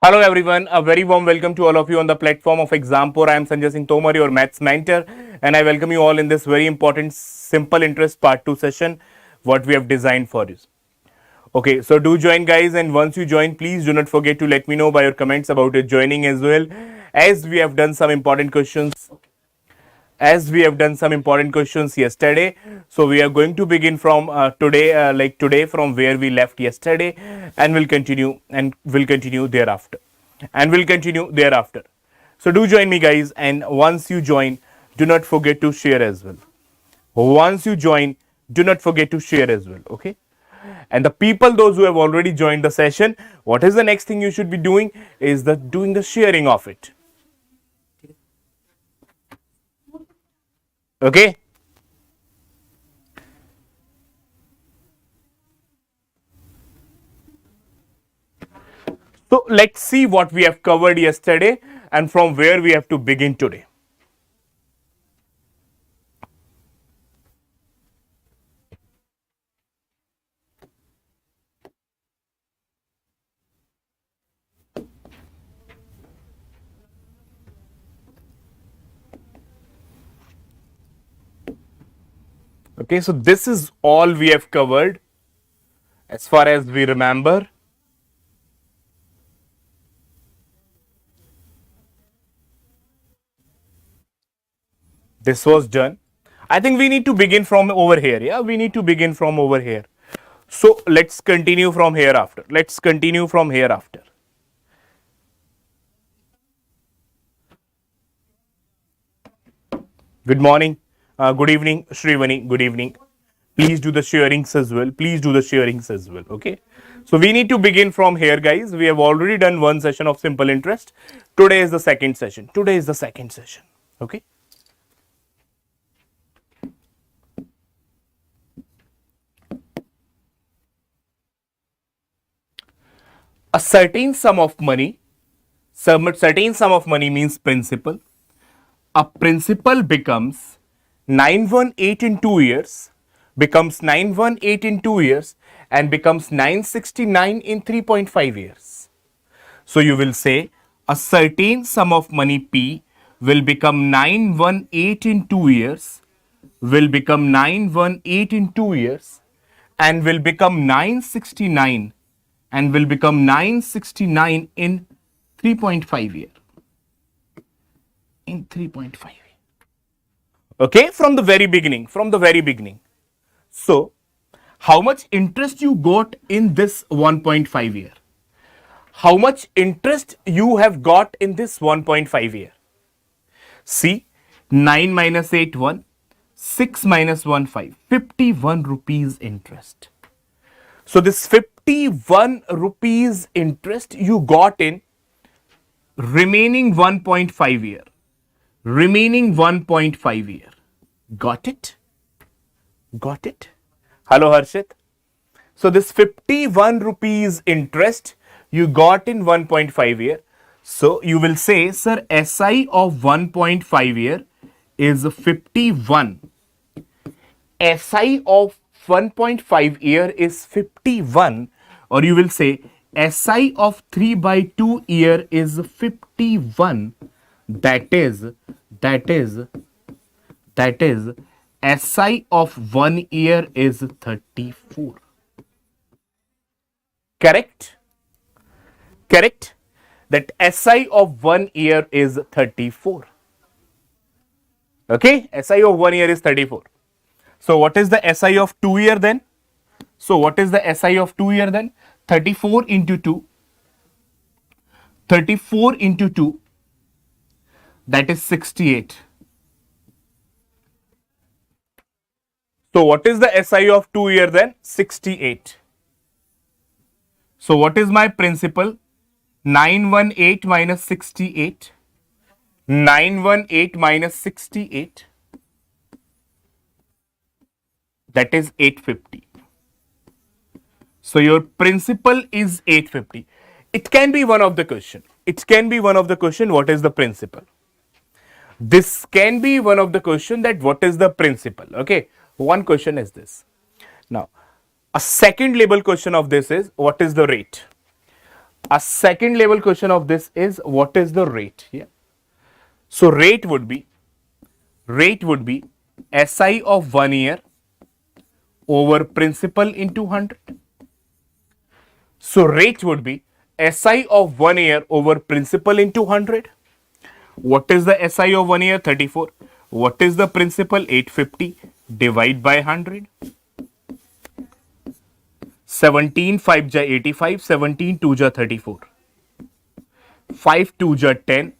Hello everyone, a very warm welcome to all of you on the platform of Exampore. I am Sanjay Singh Tomar, your maths mentor, and I welcome you all in this very important simple interest part 2 session what we have designed for you. Okay, so do join guys, and once you join, please do not forget to let me know by your comments about your joining as well, as we have done some important questions yesterday. So we are going to begin from today from where we left yesterday, and we'll continue thereafter. So do join me guys, and once you join, do not forget to share as well. Once you join, do not forget to share as well. Okay, and the people, those who have already joined the session, what is the next thing you should be doing is doing the sharing of it. Okay, so let's see what we have covered yesterday and from where we have to begin today. Okay, so this is all we have covered as far as we remember. This was done. I think we need to begin from over here. Yeah, we need to begin from over here. So let's continue from here after. Good morning. Good evening, Shrivani. Good evening. Please do the sharings as well. Okay. So we need to begin from here, guys. We have already done one session of simple interest. Today is the second session. Okay. A certain sum of money means principal. A principal becomes 918 in 2 years, becomes 918 in 2 years, and becomes 969 in 3.5 years. So you will say a certain sum of money P will become 918 in 2 years, will become 918 in 2 years, and will become 969 in 3.5 year. In 3.5 year. Okay, from the very beginning. So, how much interest you got in this 1.5 year? How much interest you have got in this 1.5 year? See, 9 minus 8, 1. 6 minus 1, 5. 51 rupees interest. So, this 51 rupees interest you got in remaining 1.5 year. Got it? Hello, Harshit. So, this 51 rupees interest you got in 1.5 year. So, you will say, sir, SI of 1.5 year is 51. SI of 1.5 year is 51, or you will say SI of 3/2 year is 51. That is SI of 1 year is 34. Correct? That SI of 1 year is 34. Okay, SI of 1 year is 34. So what is the SI of 2 year then? 34 into 2. 34 into 2, that is 68. So what is the SI of 2 year then? 68. So what is my principal? 918 minus 68. 918 minus 68. That is 850. So your principal is 850. It can be one of the question. What is the principal? This can be one of the question, that what is the principal. Okay. One question is this. Now, a second label question of this is, what is the rate? A second level question of this is what is the rate? Yeah. So rate would be SI of 1 year over principal into 100. So rate would be SI of 1 year over principal into 100. What is the SI of 1 year? 34. What is the principal? 850. Divide by 100. 17 5 ja 85. 17 2 ja 34. 5 2 ja 10.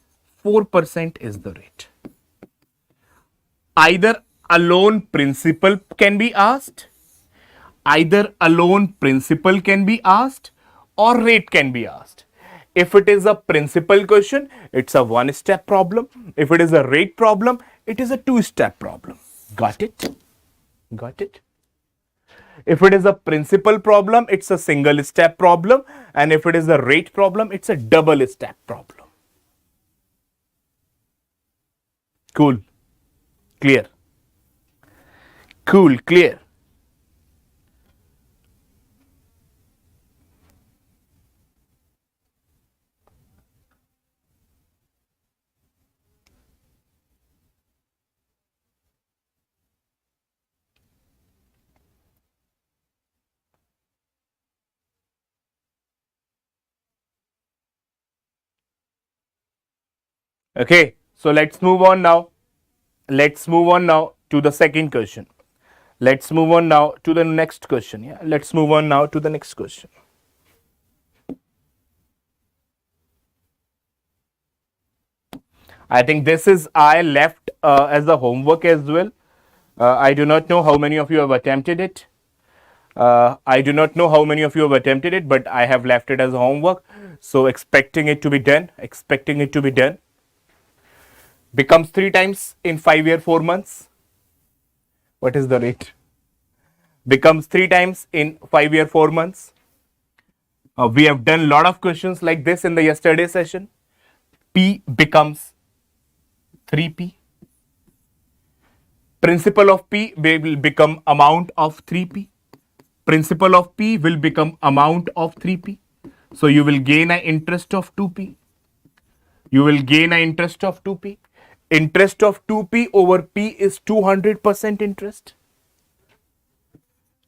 4% is the rate. Either alone principal can be asked, or rate can be asked. If it is a principal question, it's a one-step problem. If it is a rate problem, it is a two-step problem. Got it? Got it? If it is a principal problem, it's a single step problem. And if it is a rate problem, it's a double step problem. Cool. Clear. Cool. Clear. Okay. So let's move on now. Let's move on now to the second question. Let's move on now to the next question. Yeah. Let's move on now to the next question. I think this is I left as a homework as well. I do not know how many of you have attempted it. I do not know how many of you have attempted it, but I have left it as homework. So expecting it to be done. Expecting it to be done. Becomes 3 times in 5 year 4 months. What is the rate? Becomes 3 times in 5 year 4 months. We have done a lot of questions like this in the yesterday session. P becomes 3P. Principal of P will become amount of 3P. Principal of P will become amount of 3P. So you will gain an interest of 2P. You will gain an interest of 2P. Interest of 2P over P is 200% interest.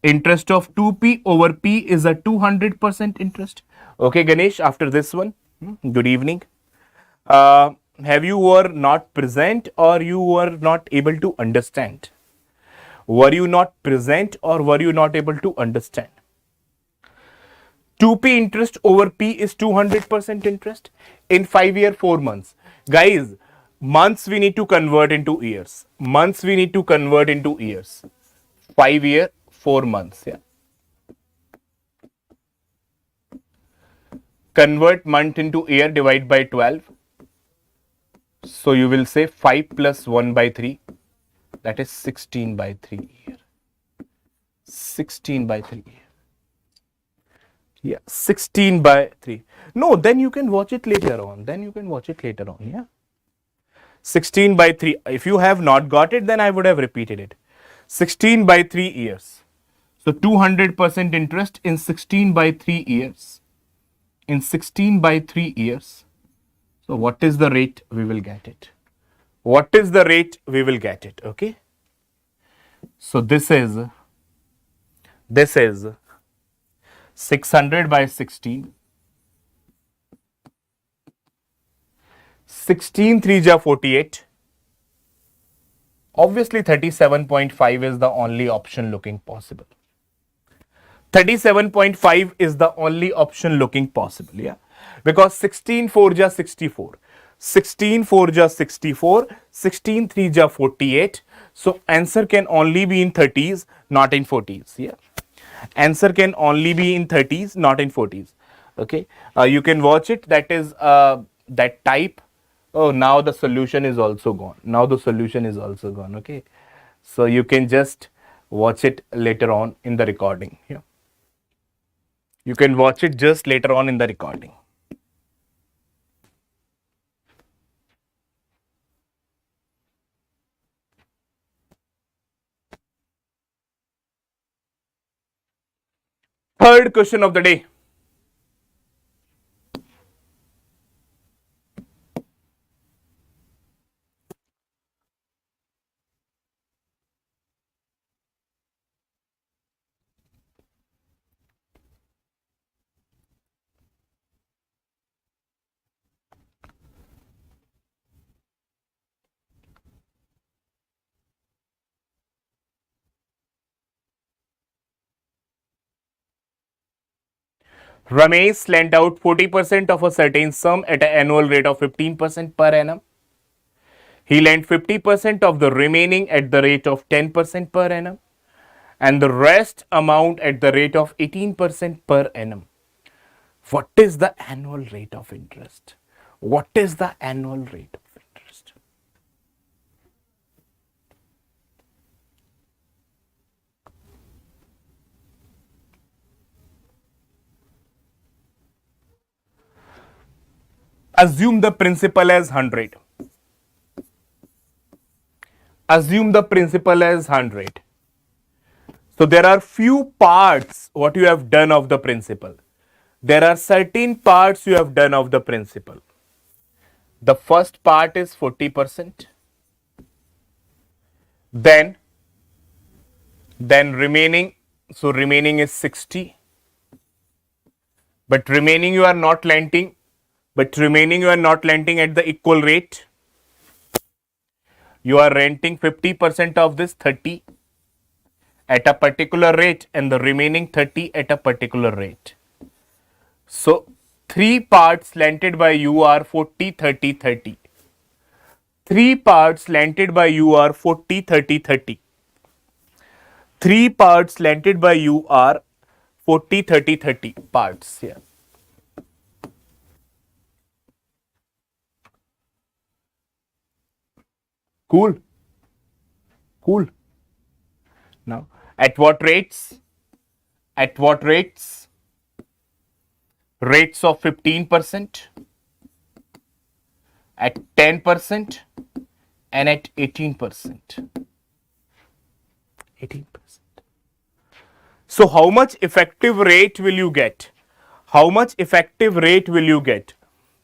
Interest of 2P over P is a 200% interest. Okay, Ganesh, after this one, good evening. Have you were not present or you were not able to understand? Were you not present or were you not able to understand? 2P interest over P is 200% interest in 5 year 4 months. Guys, months we need to convert into years. Months we need to convert into years. 5 year 4 months. Yeah. Convert month into year, divide by 12. So you will say 5 plus 1 by 3. That is 16 by 3 year. 16 by 3 year. Yeah, 16 by 3. No, then you can watch it later on. Yeah. 16 by 3. If you have not got it, then I would have repeated it. 16 by 3 years. So 200% interest in 16 by 3 years. In 16 by 3 years. So what is the rate? We will get it. What is the rate? We will get it. Okay. So this is 600 by 16. 16 3 ja 48. Obviously 37.5 is the only option looking possible. 37.5 is the only option looking possible. Yeah. Because 16 4 ja 64. 16 4 ja 64. 16 3 ja 48. So answer can only be in 30s, not in 40s. Yeah. Answer can only be in 30s, not in 40s. Okay. You can watch it. That is that type. Oh, now the solution is also gone. Okay. So you can just watch it later on in the recording. Yeah. You can watch it just later on in the recording. Third question of the day. Ramesh lent out 40% of a certain sum at an annual rate of 15% per annum. He lent 50% of the remaining at the rate of 10% per annum and the rest amount at the rate of 18% per annum. What is the annual rate of interest? What is the annual rate of interest? Assume the principal as 100. Assume the principal as 100. So there are few parts what you have done of the principal. There are certain parts you have done of the principal. The first part is 40%. Then remaining, so remaining is 60. But remaining you are not lending, at the equal rate. You are renting 50% of this 30 at a particular rate and the remaining 30 at a particular rate. So, three parts lended by you are 40, 30, 30. Three parts lended by you are 40, 30, 30. Three parts lended by you are 40, 30, 30 parts here. Cool. Cool. Now, at what rates? At what rates? Rates of 15%, at 10%, and at 18%. 18%. So, how much effective rate will you get? How much effective rate will you get?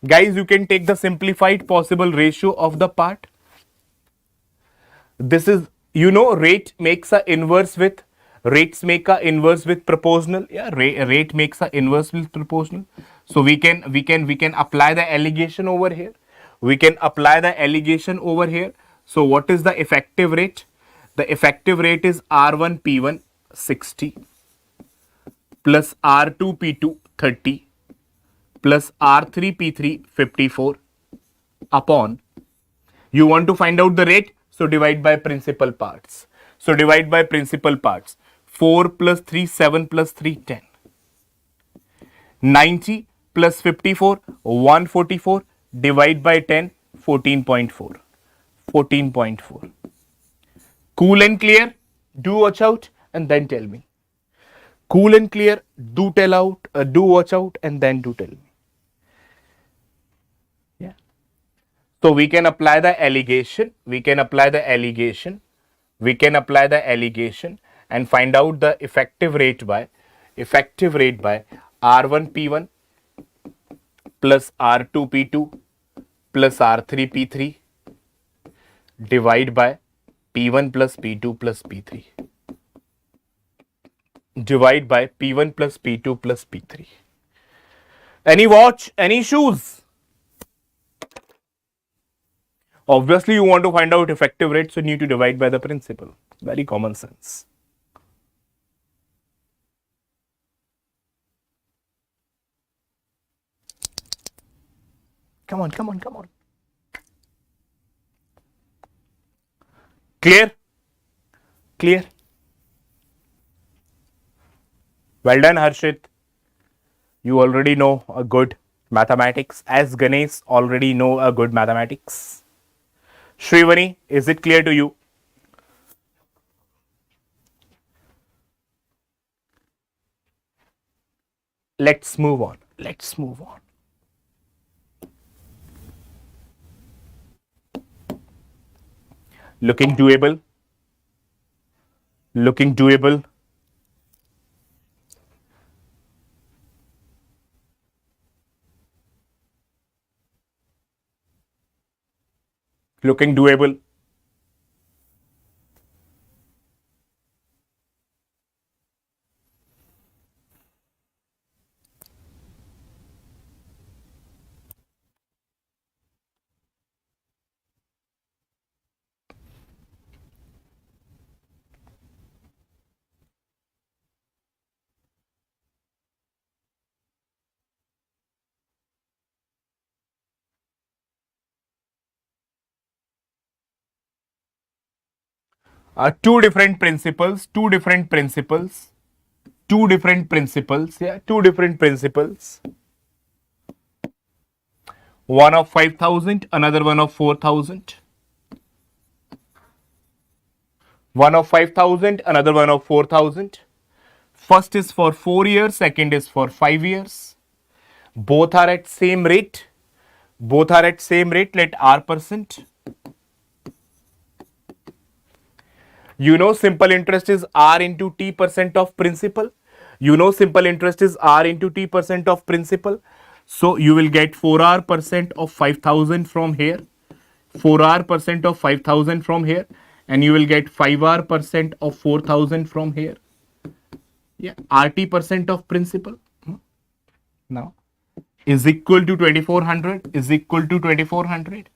Guys, you can take the simplified possible ratio of the part. This is, rate makes a inverse with, rates make a inverse with proportional. Yeah, rate makes a inverse with proportional. So we can apply the allegation over here. We can apply the allegation over here. So what is the effective rate? The effective rate is R1 P1 60 plus R2 P2 30 plus R3 P3 54 upon, you want to find out the rate, so divide by principal parts. So divide by principal parts. 4 plus 3, 7 plus 3, 10. 90 plus 54, 144. Divide by 10, 14.4. 14.4. Cool and clear? Do watch out and then tell me. Cool and clear? Do tell out, do watch out and then do tell me. Yeah. So we can apply the allegation. We can apply the allegation and find out the effective rate by R1 P1 plus R2 P2 plus R3 P3 divide by P1 plus P2 plus P3 divide by P1 plus P2 plus P3. Any watch? Any shoes? Obviously, you want to find out effective rate, so you need to divide by the principal. Very common sense. Come on. Clear? Clear? Well done, Harshit. You already know a good mathematics, as Ganesh already know a good mathematics. Shrivani, is it clear to you? Let's move on. Looking doable? Looking doable? Looking doable? Two different principles, yeah, two different principles. One of 5,000, another one of 4,000. One of 5,000, another one of 4,000. First is for 4 years, second is for 5 years. Both are at same rate. Both are at same rate. Let R%. You know simple interest is R into T percent of principal. You know simple interest is R into T percent of principal. So you will get 4R percent of 5,000 from here. 4R percent of 5,000 from here. And you will get 5R percent of 4,000 from here. Yeah, RT percent of principal. Now is equal to 2400, is equal to 2400.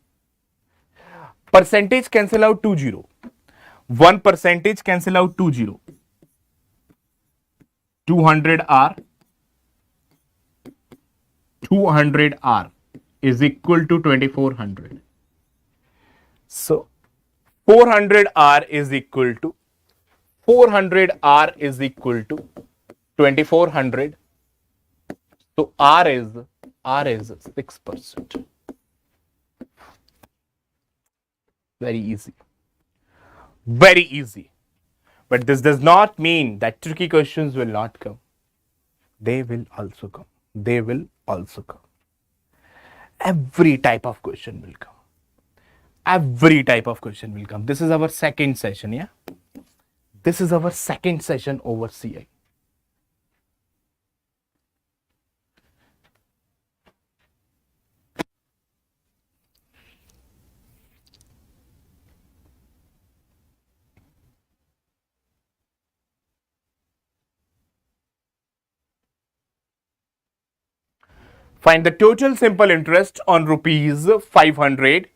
Percentage cancel out 20. 1 percentage cancel out 20. 200R. 200R is equal to 2400. So 400R is equal to 2400. So R is 6%. Very easy. Very easy. But this does not mean that tricky questions will not come. They will also come. They will also come. Every type of question will come. Every type of question will come. This is our second session, yeah? This is our second session over CI. Find the total simple interest on rupees 500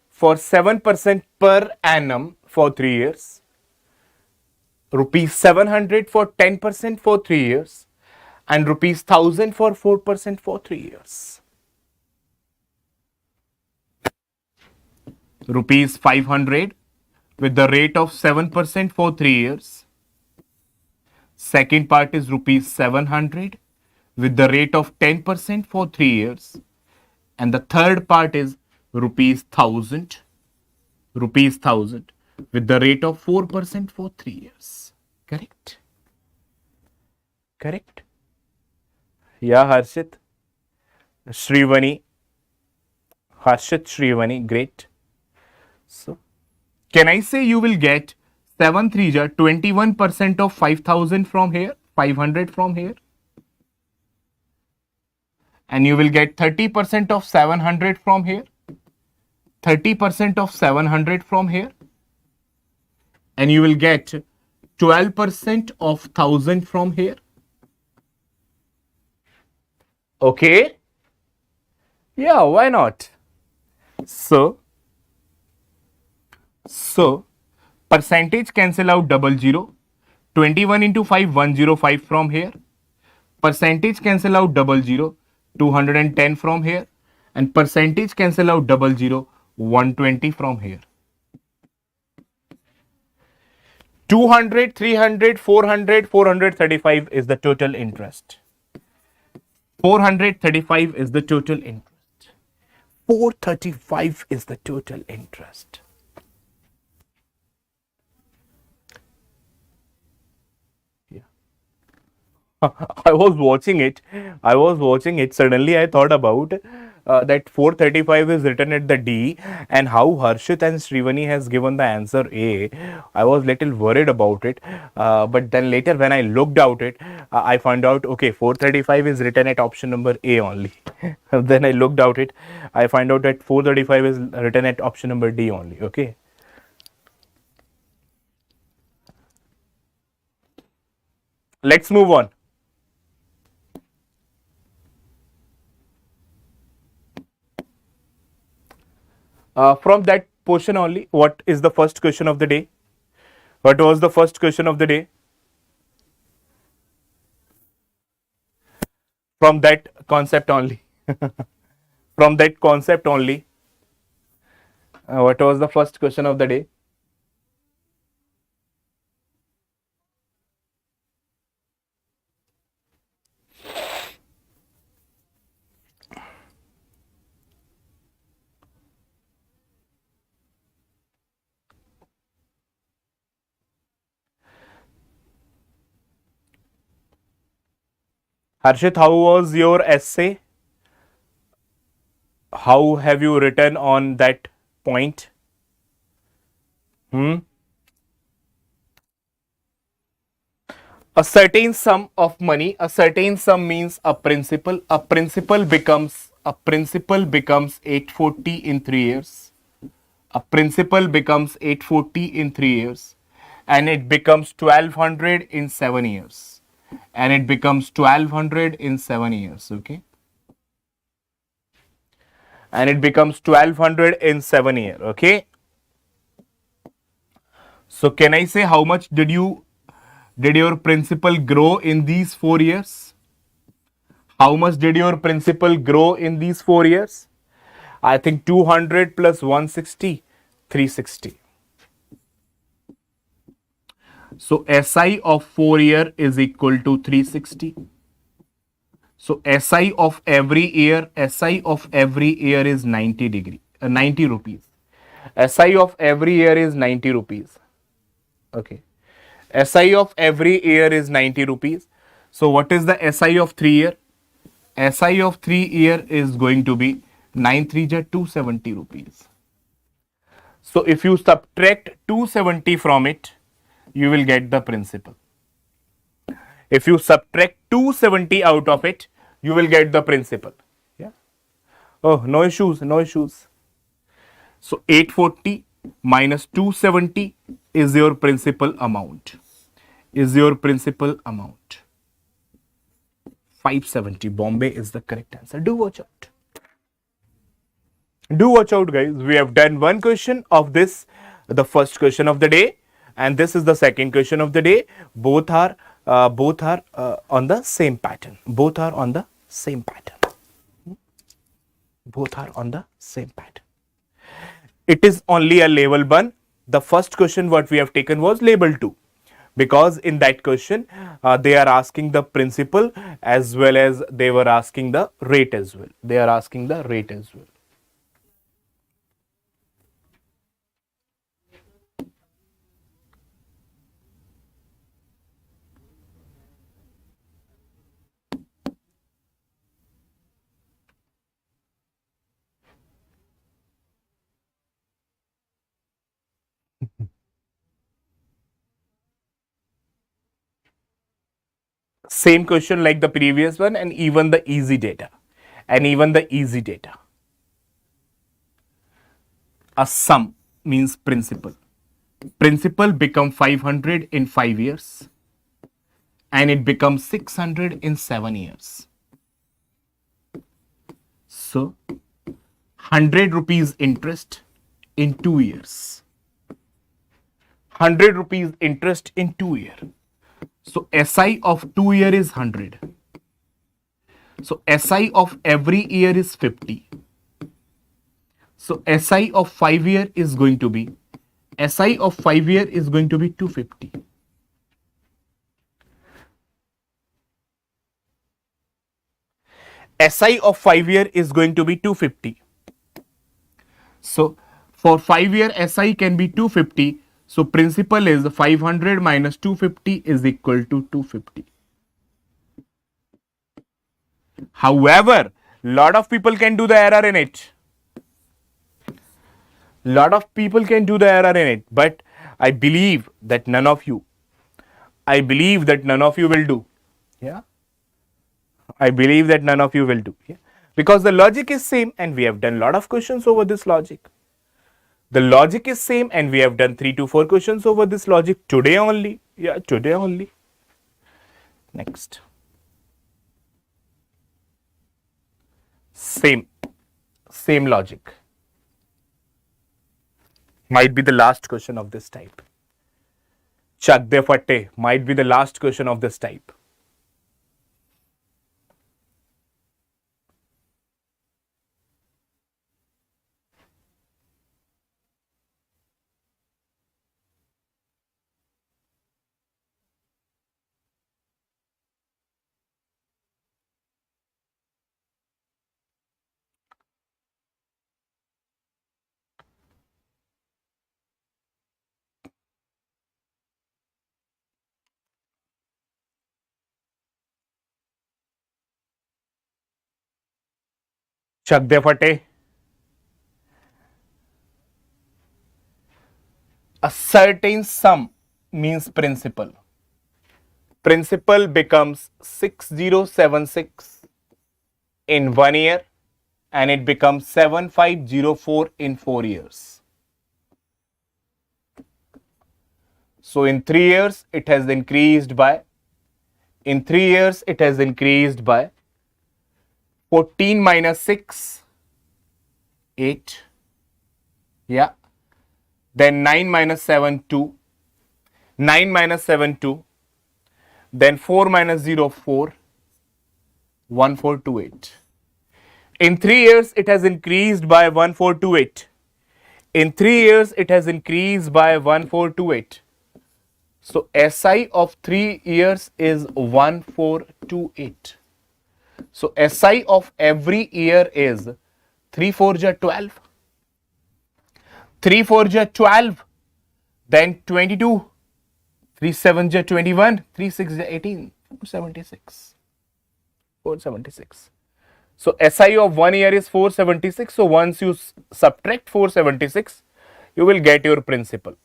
for 7% per annum for 3 years. Rupees 700 for 10% for 3 years. And rupees 1000 for 4% for 3 years. Rupees 500 with the rate of 7% for 3 years. Second part is rupees 700 with the rate of 10% for 3 years. And the third part is rupees 1000 with the rate of 4% for 3 years. Correct? Correct? Yeah, Harshit. Shrivani. Harshit, Shrivani, great. So, can I say you will get 7 3 21% of 5,000 from here, 500 from here? And you will get 30% of 700 from here, 30% of 700 from here, and you will get 12% of 1000 from here. Okay? Yeah, why not? So percentage cancel out 00. 21 into 5, 105 from here. Percentage cancel out 00. 210 from here. And percentage cancel out 00. 120 from here. 200, 300, 400, 435 is the total interest. 435 is the total interest. 435 is the total interest. I was watching it. Suddenly, I thought about that 435 is written at the D, and how Harshit and Shrivani has given the answer A. I was little worried about it, but then later when I looked out it, I found out okay, 435 is written at option number A only. Then I looked out it, I find out that 435 is written at option number D only. Okay. Let's move on. From that portion only, what is the first question of the day? What was the first question of the day? From that concept only. From that concept only. What was the first question of the day? Harshit, how was your essay? How have you written on that point? Hmm? A certain sum of money, a certain sum means a principal. A principal becomes 840 in 3 years. A principal becomes 840 in 3 years, and it becomes 1200 in 7 years. And it becomes 1200 in 7 years, okay? And it becomes 1200 in 7 years, okay? So can I say how much did your principal grow in these 4 years? How much did your principal grow in these 4 years? I think 200 plus 160, 360. So SI of 4 year is equal to 360. So SI of every year is 90 rupees. SI of every year is 90 rupees. Okay. SI of every year is 90 rupees. So what is the SI of 3 year? SI of 3 year is going to be 9 3 ja 270 rupees. So if you subtract 270 from it, you will get the principal. If you subtract 270 out of it, you will get the principal. Yeah. Oh, no issues, no issues. So 840 minus 270 is your principal amount. Is your principal amount. 570. Bombay is the correct answer. Do watch out. Do watch out, guys. We have done one question of this, the first question of the day, and this is the second question of the day. Both are on the same pattern. Both are on the same pattern. Both are on the same pattern. It is only a level 1. The first question what we have taken was label 2, because in that question they are asking the principal as well as they were asking the rate as well. They are asking the rate as well. Same question like the previous one, and even the easy data. And even the easy data. A sum means principal. Principal become 500 in 5 years, and it becomes 600 in 7 years. So 100 rupees interest in 2 years. 100 rupees interest in 2 years. So SI of 2 year is 100. So SI of every year is 50. So SI of 5 year is going to be, SI of 5 year is going to be 250. SI of 5 year is going to be 250. So for 5 year SI can be 250. So principal is 500 minus 250 is equal to 250. However, lot of people can do the error in it. Lot of people can do the error in it, but I believe that none of you, will do. Yeah. I believe that none of you will do. Yeah. Because the logic is same, and we have done lot of questions over this logic. The logic is same, and we have done 3 to 4 questions over this logic today only. Yeah, today only. Next. Same logic. Might be the last question of this type. Chak de fatte might be the last question of this type. Chak de fate. A certain sum means principal. Principal becomes 6076 in 1 year and it becomes 7504 in 4 years. So in 3 years it has increased by 14 minus 6, 8. Yeah. Then 9 minus 7, 2. 9 minus 7, 2. Then 4 minus 0, 4. 1428. In 3 years, it has increased by 1428. In 3 years, it has increased by 1428. So SI of 3 years is 1428. So SI of every year is 3 4 ja 12. 3 4 ja 12. Then 22. 3 7 ja 21. 3 6 ja 18. 476. 476. So SI of 1 year is 476. So once you subtract 476, you will get your principal.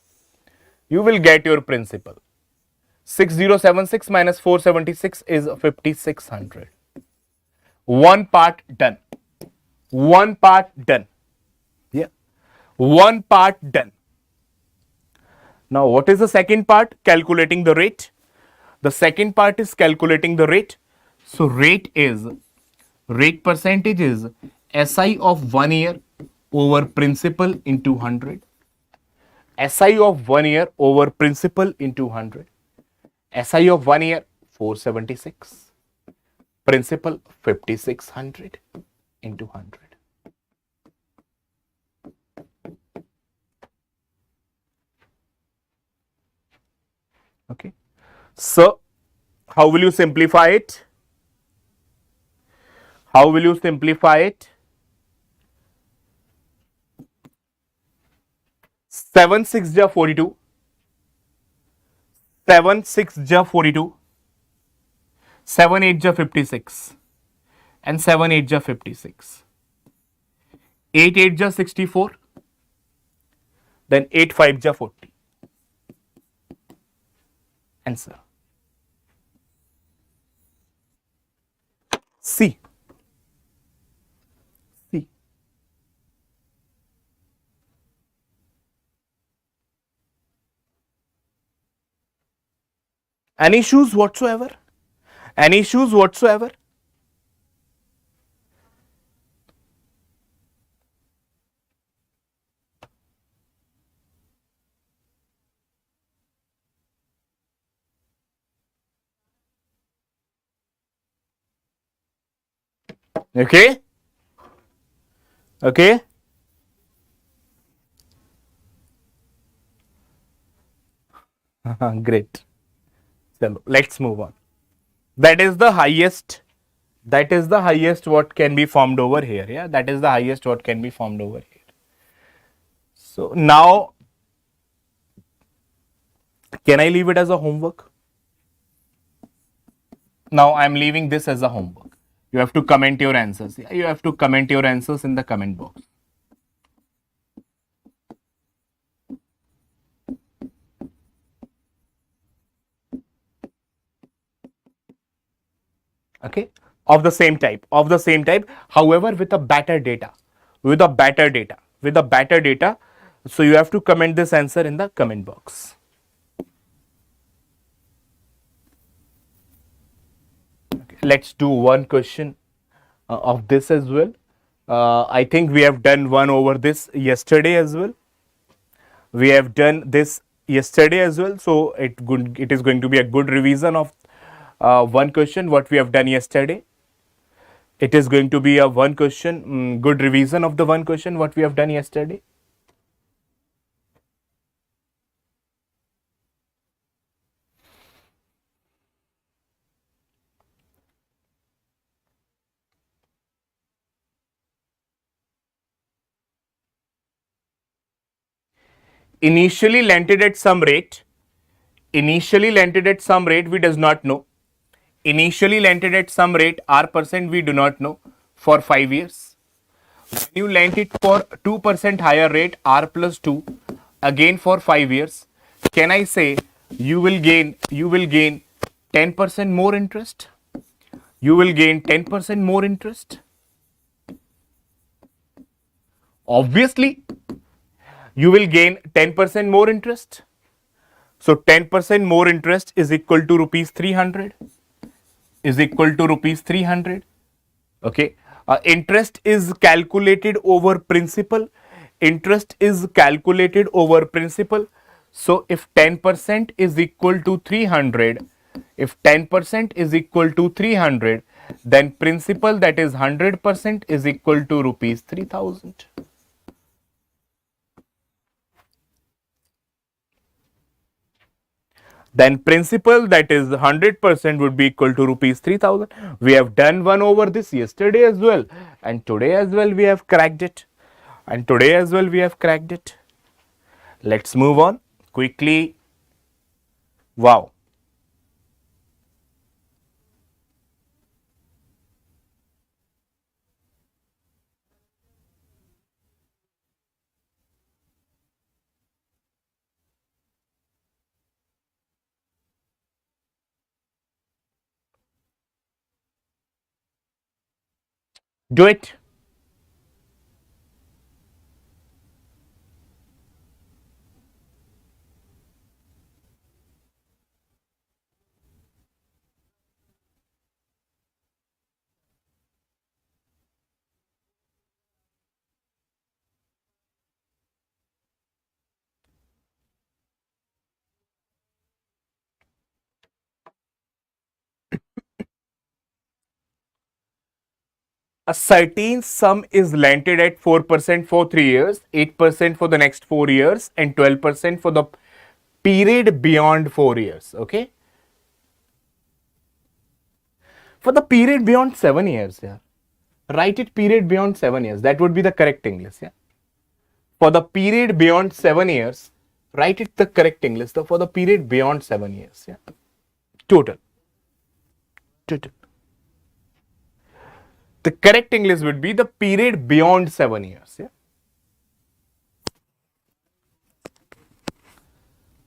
6076 minus 476 is 5600. One part done. Yeah. One part done. Now what is the second part? Calculating the rate. The second part is calculating the rate. So rate percentage is SI of 1 year over principal into 100. SI of 1 year over principal into 100. SI of 1 year 476. Principal 5600 into 100. Okay. So how will you simplify it? 7 6 ja 42. 7 6 ja 42. 7 8 ja 56. And 7 8 ja 56. 8 8 ja 64. Then 8 5 ja 40. Answer. C. Any issues whatsoever? Okay. Great. Chalo, let's move on. That is the highest what can be formed over here. Yeah, that is the highest what can be formed over here. So now, can I leave it as a homework? Now I am leaving this as a homework. You have to comment your answers. Yeah, you have to comment your answers in the comment box. Okay, of the same type, however with a better data, so you have to comment this answer in the comment box. Okay, let's do one question of this as well. I think we have done one over this yesterday as well. So it is going to be a good revision of one question what we have done yesterday. It is going to be a one question, good revision of the one question what we have done yesterday. Initially lended at some rate, we does not know. Initially lended at some rate, R percent we do not know for 5 years. When you lent it for 2% higher rate, R plus 2, again for 5 years, can I say you will gain 10% more interest? You will gain 10% more interest? Obviously, you will gain 10% more interest. So 10% more interest is equal to rupees 300, is equal to rupees 300. Okay. Interest is calculated over principal. Interest is calculated over principal. So if 10% is equal to 300, if 10% is equal to 300, then principal, that is 100%, is equal to rupees 3000. Then principal, that is 100%, would be equal to rupees 3000. We have done one over this yesterday as well, and today as well we have cracked it, and today as well we have cracked it. Let's move on quickly. Wow. Do it. A certain sum is lent at 4% for 3 years, 8% for the next 4 years, and 12% for the period beyond 4 years. Okay. For the period beyond 7 years, yeah. Write it period beyond 7 years. That would be the correct English, yeah. For the period beyond 7 years, write it the correct English. So for the period beyond 7 years, yeah. Total. Total. The correct English would be the period beyond 7 years, yeah.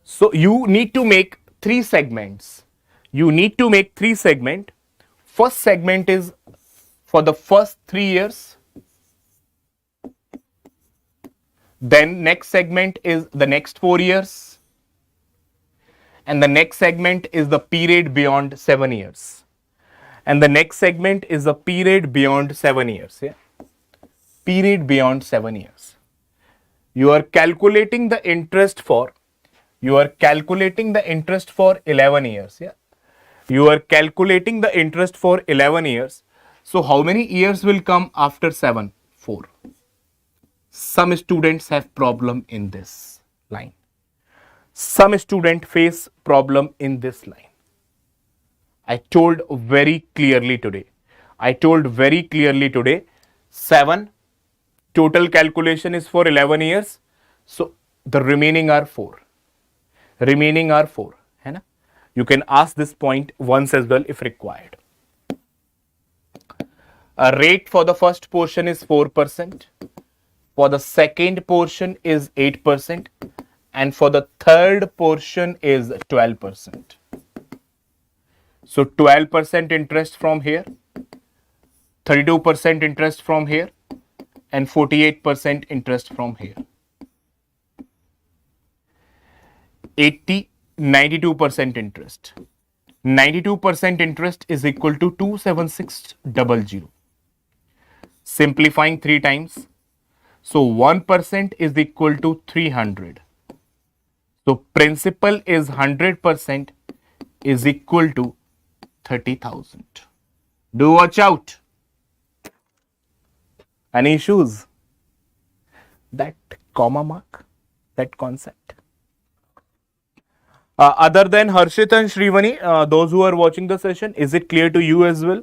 So you need to make 3 segments. You need to make 3 segments. First segment is for the first 3 years. Then next segment is the next 4 years. And the next segment is the period beyond 7 years. And the next segment is the period beyond 7 years. Yeah? Period beyond 7 years. You are calculating the interest for 11 years. Yeah? You are calculating the interest for 11 years. So how many years will come after 7? 4. Some students have problem in this line. Some students face problem in this line. I told very clearly today. 7 total calculation is for 11 years. So the remaining are 4. है ना? You can ask this point once as well if required. A rate for the first portion is 4%. For the second portion is 8%. And for the third portion is 12%. So 12% interest from here, 32% interest from here, and 48% interest from here. 92% interest. 92% interest is equal to 27600. Simplifying 3 times. So 1% is equal to 300. So principal is 100% is equal to 30,000. Do watch out. Any issues? That comma mark, that concept. Other than Harshit and Shrivani, those who are watching the session, is it clear to you as well?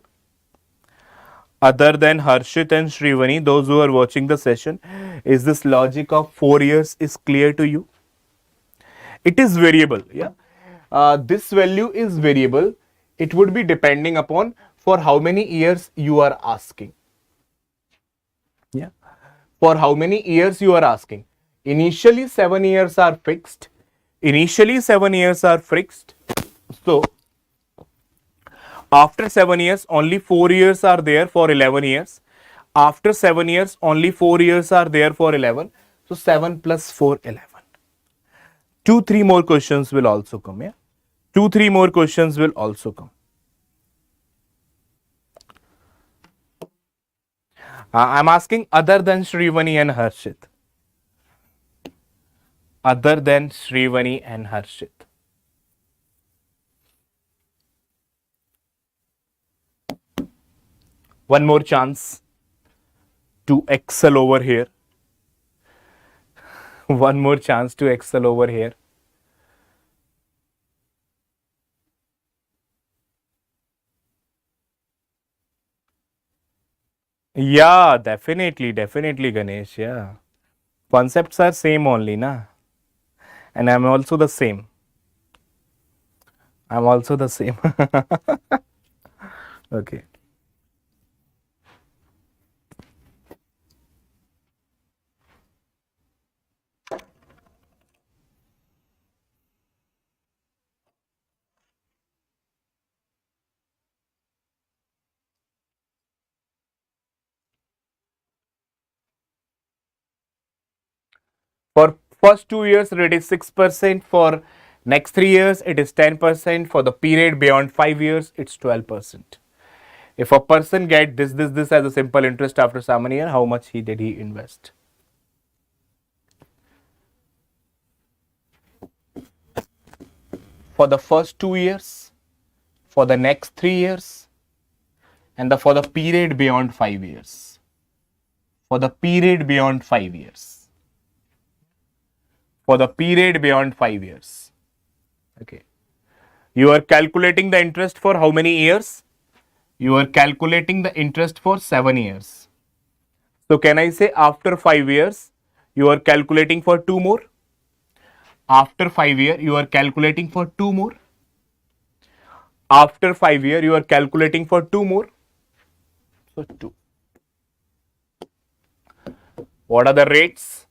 Other than Harshit and Shrivani, those who are watching the session, is this logic of 4 years is clear to you? It is variable, yeah. This value is variable. It would be depending upon for how many years you are asking. Yeah. For how many years you are asking? Initially 7 years are fixed. Initially 7 years are fixed. So after 7 years only 4 years are there for 11 years. After 7 years only 4 years are there for 11. So 7 plus 4, 11. 2, 3 more questions will also come. Yeah, 2, 3 more questions will also come. I'm asking other than Shrivani and Harshit. Other than Shrivani and Harshit. One more chance to excel over here. One more chance to excel over here. Yeah, definitely, Ganesh. Yeah, concepts are same only, na. And I'm also the same. I'm also the same. Okay. For first 2 years, it is 6%. For next 3 years, it is 10%. For the period beyond 5 years, it's 12%. If a person get this as a simple interest after so many years, how much did he invest? For the first 2 years, for the next 3 years, and for the period beyond 5 years. For the period beyond 5 years. For the period beyond 5 years. Okay. You are calculating the interest for how many years? You are calculating the interest for 7 years. So can I say after 5 years, you are calculating for 2 more? After 5 years, you are calculating for 2 more? After 5 years, you are calculating for 2 more? So 2. What are the rates?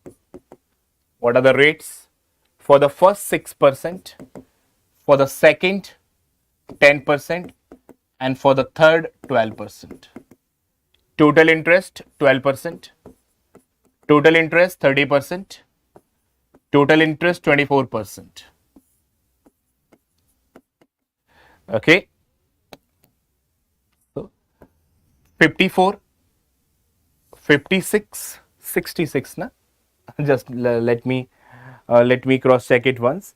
What are the rates? For the first 6%, for the second 10%, and for the third 12%. Total interest 12%. Total interest 30%. Total interest 24%. Okay. So 54, 56, 66. Na? Just let me cross check it once.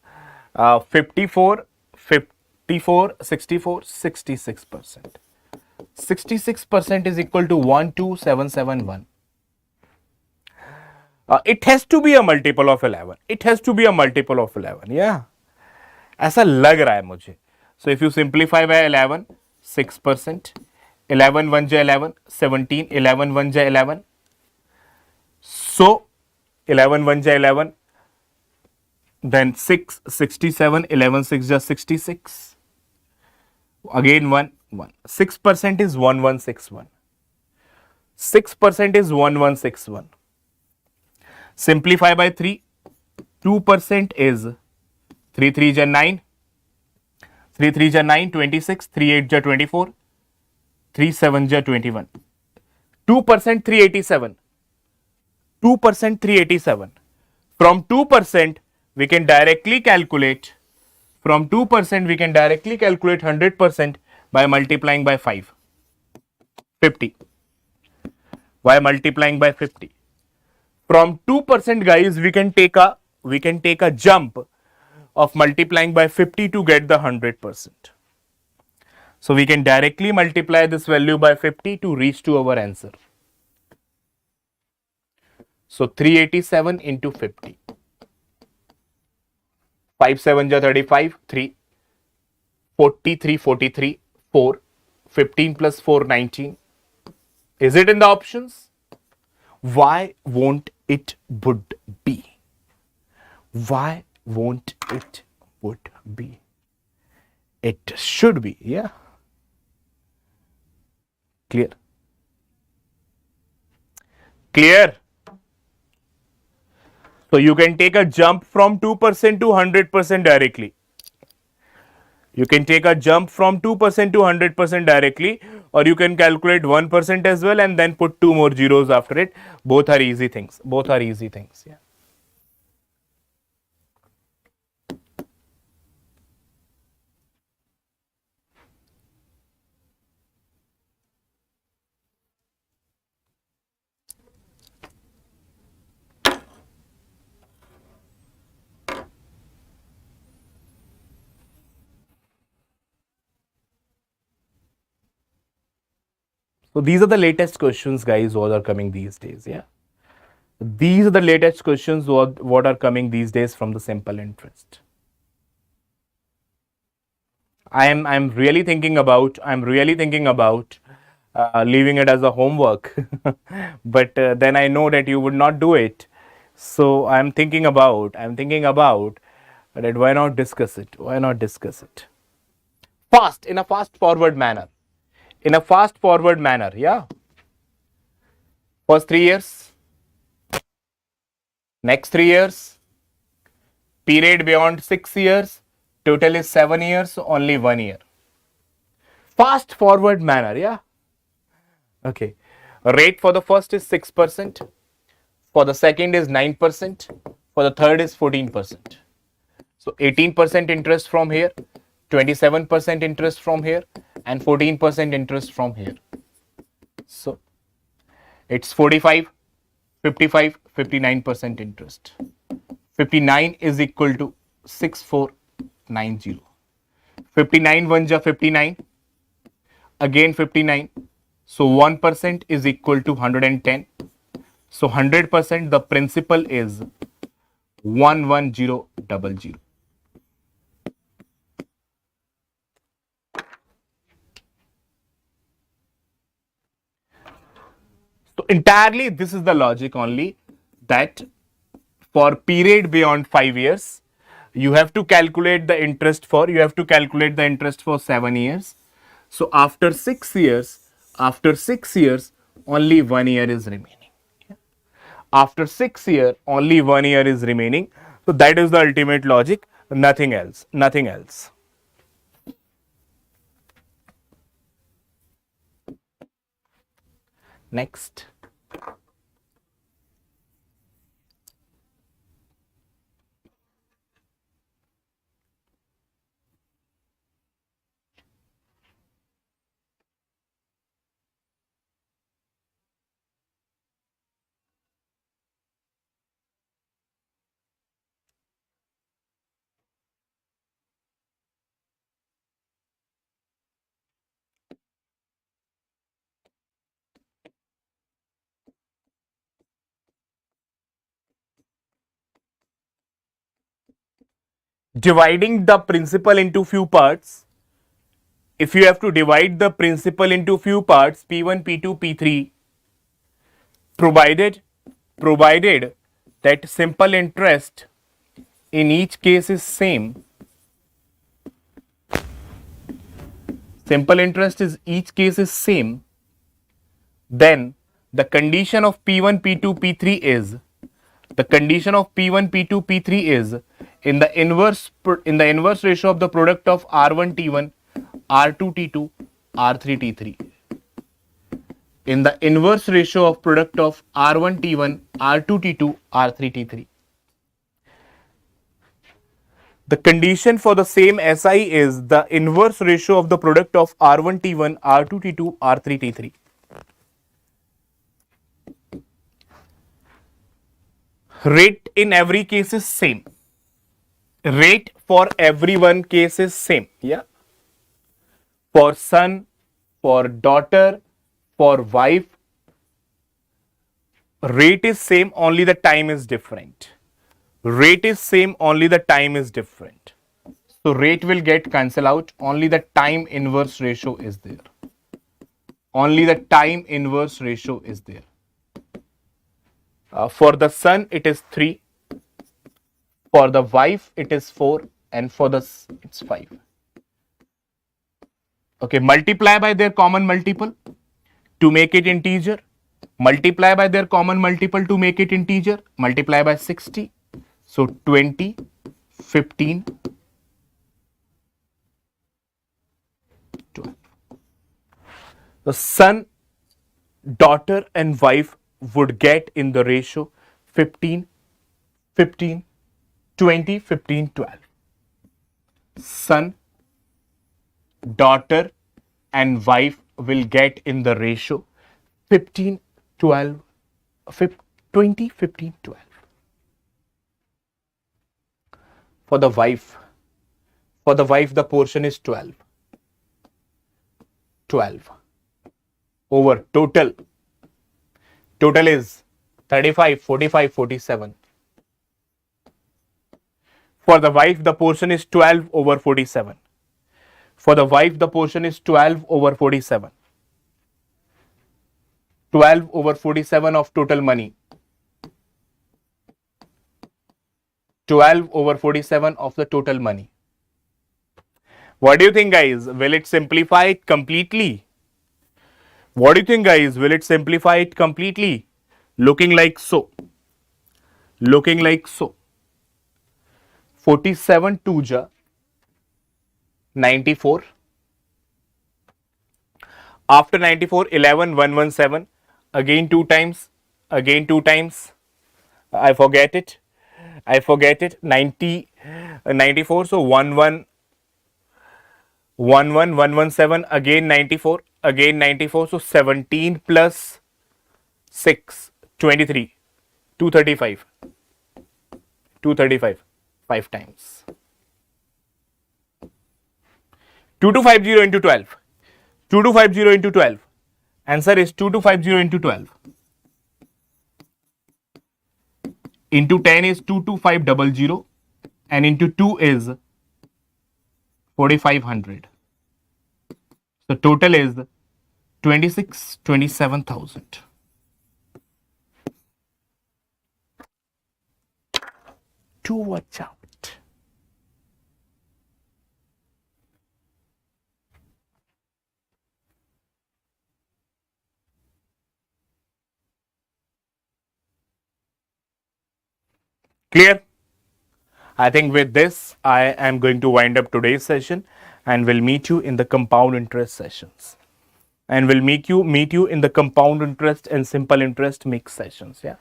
54, 54, 64, 66%. 66% is equal to 12771. It has to be a multiple of 11. It has to be a multiple of 11. Yeah. ऐसा लग रहा है मुझे. So if you simplify by 11, 6%. 11 1 ja 11, 17. 11 1 ja 11. So 11 1 ja 11. Then 6, 67. 11 6 ja 66. Again 1, 1. 6% is 1161. 6% is 1161. Simplify by 3. 2% is 3 3 ja 9. 3 3 ja 9, 26. 3 8 ja 24. 3 7 ja 21. 2% 387. 2% 387. From 2% we can directly calculate. From 2% we can directly calculate 100% by multiplying by 5. 50. By multiplying by 50. From 2%, guys, we can take a jump of multiplying by 50 to get the 100%. So we can directly multiply this value by 50 to reach to our answer. So 387 into 50. 5 7 ja 35, 3. 43 43, 4. 15 plus 4, 19. Is it in the options? Why won't it would be? Why won't it would be? It should be, yeah. Clear? Clear? So you can take a jump from 2% to 100% directly. You can take a jump from 2% to 100% directly, or you can calculate 1% as well and then put two more zeros after it. Both are easy things. Both are easy things. Yeah. So these are the latest questions, guys, what are coming these days. Yeah. These are the latest questions what are coming these days from the simple interest. I'm really thinking about leaving it as a homework, but then I know that you would not do it. So I'm thinking about that. Why not discuss it? Why not discuss it? Fast, in a fast forward manner. In a fast forward manner. Yeah. First 3 years, next 3 years, period beyond 6 years, total is 7 years, so only 1 year. Fast forward manner. Yeah. Okay. Rate for the first is 6%. For the second is 9%. For the third is 14%. So 18% interest from here, 27% interest from here, and 14% interest from here. So it's 45, 55, 59% interest. 59 is equal to 6490. 59 1 ja 59. Again 59. So 1% is equal to 110. So 100% the principal is 11000. So entirely this is the logic only, that for period beyond 5 years you have to calculate the interest for 7 years. So after 6 years only 1 year is remaining. After 6 years only 1 year is remaining. So that is the ultimate logic, nothing else, nothing else. Next. Dividing the principal into few parts. If you have to divide the principal into few parts, P1, P2, P3, provided that simple interest in each case is same. Simple interest is each case is same. Then the condition of P1, P2, P3 is in the inverse ratio of the product of R1 T1, R2 T2, R3 T3. In the inverse ratio of product of R1 T1, R2 T2, R3 T3. The condition for the same SI is the inverse ratio of the product of R1 T1, R2 T2, R3 T3. Rate in every case is same. Rate for every one case is same. Yeah. For son, for daughter, for wife, rate is same, only the time is different. Rate is same, only the time is different. So rate will get cancelled out, only the time inverse ratio is there. Only the time inverse ratio is there. For the son it is 3, for the wife it is 4, and for the it's 5. Okay, multiply by their common multiple to make it integer. Multiply by their common multiple to make it integer. Multiply by 60. So 20, 15, 12. The son, daughter and wife would get in the ratio 15, 15, 20, 15, 12. Son, daughter and wife will get in the ratio 15, 12, 20, 15, 12. For the wife, the portion is 12. 12 over total. Total is 35, 45, 47. For the wife, the portion is 12 over 47. For the wife, the portion is 12 over 47. 12 over 47 of total money. 12 over 47 of the total money. What do you think, guys? Will it simplify it completely? What do you think, guys? Will it simplify it completely? Looking like so. Looking like so. 47 2 ja 94. After 94, 11, 117. Again 2 times. Again 2 times. I forget it. 90, 94. So 11, 11, 117. Again 94. Again 94. So 17 plus 6, 23. 235. 235. 5 times. 2250 into 12. 2250 into 12. Answer is 2250 into 12. Into 10 is 22500 and into 2 is 4500. The total is 27,000. To watch out. Clear? I think with this, I am going to wind up today's session and will meet you in the compound interest sessions. And will meet you in the compound interest and simple interest mix sessions. Yeah.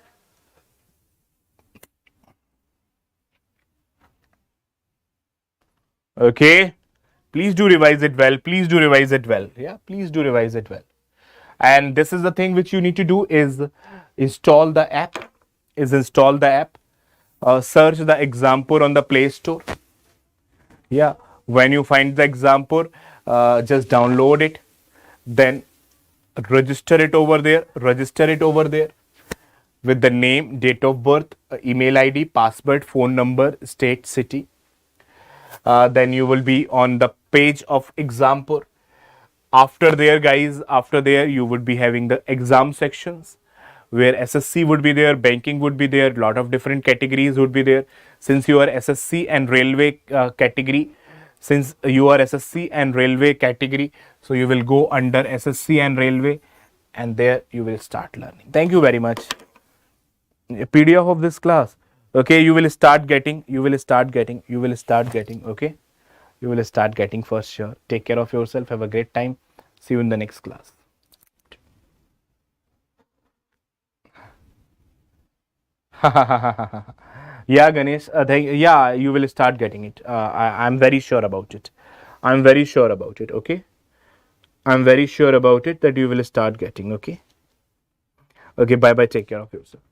Okay. Please do revise it well. Please do revise it well. Yeah. Please do revise it well. And this is the thing which you need to do is install the app. Search the Exampur on the Play Store. Yeah, when you find the Exampur, just download it, then register it over there. With the name, date of birth, email ID, password, phone number, state, city. Then you will be on the page of Exampur. After there, guys, you would be having the exam sections, where SSC would be there, banking would be there, lot of different categories would be there. Since you are SSC and railway category, so you will go under SSC and railway, and there you will start learning. Thank you very much. A PDF of this class. Okay, you will start getting. Okay, you will start getting for sure. Take care of yourself. Have a great time. See you in the next class. Yeah, Ganesh. Yeah, you will start getting it. I'm very sure about it. Okay. I'm very sure about it that you will start getting. Okay. Okay. Bye bye. Take care of yourself.